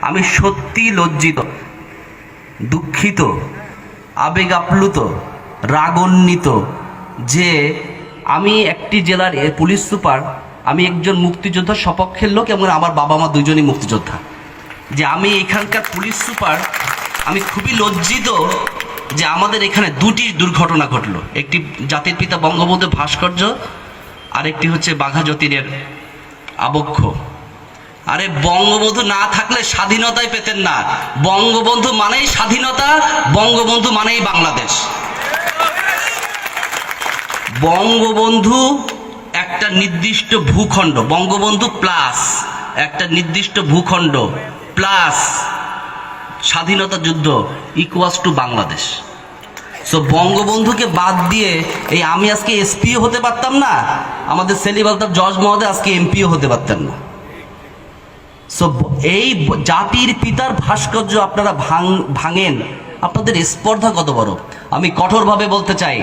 আমি সত্যি লজ্জিত, দুঃখিত, আবেগ আপ্লুত, রাগান্বিত যে আমি একটি জেলার পুলিশ সুপার, আমি একজন মুক্তিযোদ্ধার সপক্ষের লোক এবং আমার বাবা মা দুজনই মুক্তিযোদ্ধা, যে আমি এখানকার পুলিশ সুপার। আমি খুবই লজ্জিত যে আমাদের এখানে দুটি দুর্ঘটনা ঘটলো, একটি জাতির পিতা বঙ্গবন্ধু ভাস্কর্য, আর একটি হচ্ছে বাঘা যতীনের আবক্ষ। আরে বঙ্গবন্ধু না থাকলে স্বাধীনতাই পেতেন না। বঙ্গবন্ধু মানেই স্বাধীনতা, বঙ্গবন্ধু মানেই বাংলাদেশ। বঙ্গবন্ধু একটা নির্দিষ্ট ভূখণ্ড, বঙ্গবন্ধু প্লাস একটা নির্দিষ্ট ভূখণ্ড প্লাস স্বাধীনতা যুদ্ধ ইকুয়ালস টু বাংলাদেশ। সো বঙ্গবন্ধুকে বাদ দিয়ে এই আমি আজকে এসপিও হতে পারতাম না, আমাদের সেলিম আলতাফ জজ মহোদয় আজকে এমপিও হতে পারতেন না। সো এই জাতির পিতার ভাস্কর্য আপনারা ভাঙেন, আপনাদের স্পর্ধা কত বড়। আমি কঠোরভাবে বলতে চাই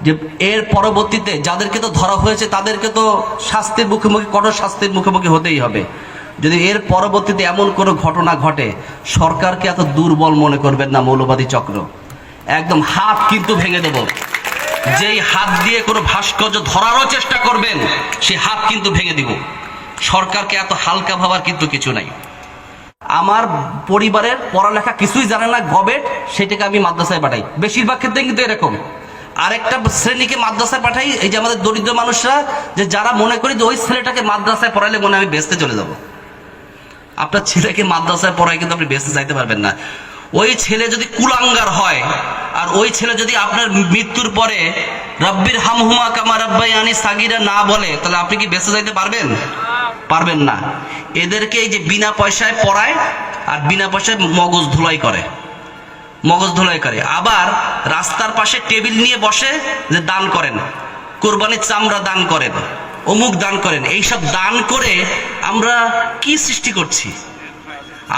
যে এর পরবর্তীতে যাদেরকে তো ধরা হয়েছে তাদেরকে তো শাস্তির মুখোমুখি, কঠোর শাস্তির মুখোমুখি হতেই হবে। যদি এর পরবর্তীতে এমন কোনো ঘটনা ঘটে, সরকারকে এত দুর্বল মনে করবেন না মৌলবাদী চক্র। একদম হাত কিন্তু ভেঙে দেব। যেই হাত দিয়ে কোনো ভাস্কর্য ধরারও চেষ্টা করবেন, সে হাত কিন্তু ভেঙে দিব। সরকারকে এত হালকা ভাবার কিন্তু কিছু নাই। আমার পরিবারের পড়ালেখা কিছুই জানে না, গবেট, সেটাকে আমি মাদ্রাসায় পাঠাই। বেশিরভাগ ক্ষেত্রে কিন্তু এরকম। আরেকটা শ্রেণীকে মাদ্রাসায় পাঠাই, এই যে আমাদের দরিদ্র মানুষরা, যে যারা মনে করি যে ওই ছেলেটাকে মাদ্রাসায় পড়াইলে মনে আমি বেহেশতে চলে যাব। আপনার ছেলেকে মাদ্রাসায় পড়াই কিন্তু আপনি বেহেশতে যাইতে পারবেন না। ওই ছেলে যদি কুলাঙ্গার হয়, আর ওই ছেলে যদি আপনার মৃত্যুর পরে রব্বির হামহুমা কামা রাব্বায়ানি সাগীরা না বলে, তাহলে আপনি কি বেঁচে যাইতে পারবেন? পারবেন না। এদেরকে এই যে বিনা পয়সায় পড়ায় আর বিনা পয়সায় মগজ ধুলাই করে, মগজ ধুলাই করে। আবার রাস্তার পাশে টেবিল নিয়ে বসে যে দান করেন, কোরবানির চামড়া দান করেন, অমুক দান করেন। এইসব দান করে আমরা কি সৃষ্টি করছি?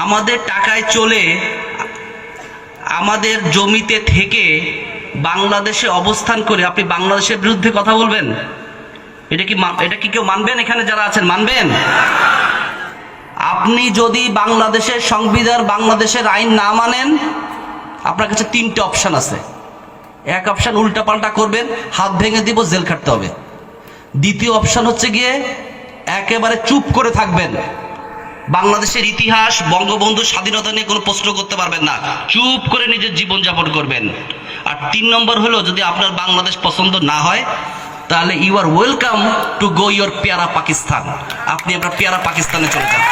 আমাদের টাকায় চলে, আমাদের জমিতে থেকে বাংলাদেশে অবস্থান করে আপনি বাংলাদেশের বিরুদ্ধে কথা বলবেন? এটা কি কেউ মানবেন? এখানে যারা আছেন মানবেন? আপনি যদি বাংলাদেশের সংবিধান, বাংলাদেশের আইন না মানেন, আপনার কাছে তিনটে অপশন আছে। এক অপশন উল্টাপাল্টা করবেন, হাত ভেঙে দিব, জেল খাটতে হবে। দ্বিতীয় অপশন হচ্ছে গিয়ে একেবারে চুপ করে থাকবেন, বাংলাদেশের ইতিহাস, বঙ্গবন্ধু স্বাধীনতা নিয়ে কোনো প্রশ্ন করতে পারবেন না, চুপ করে নিজের জীবন যাপন করবেন। আর 3 নম্বর হলো, যদি আপনার বাংলাদেশ পছন্দ না হয়, তাহলে you are welcome to go your পেয়ারা পাকিস্তান। আপনি আপনার পেয়ারা পাকিস্তানে চলে যান।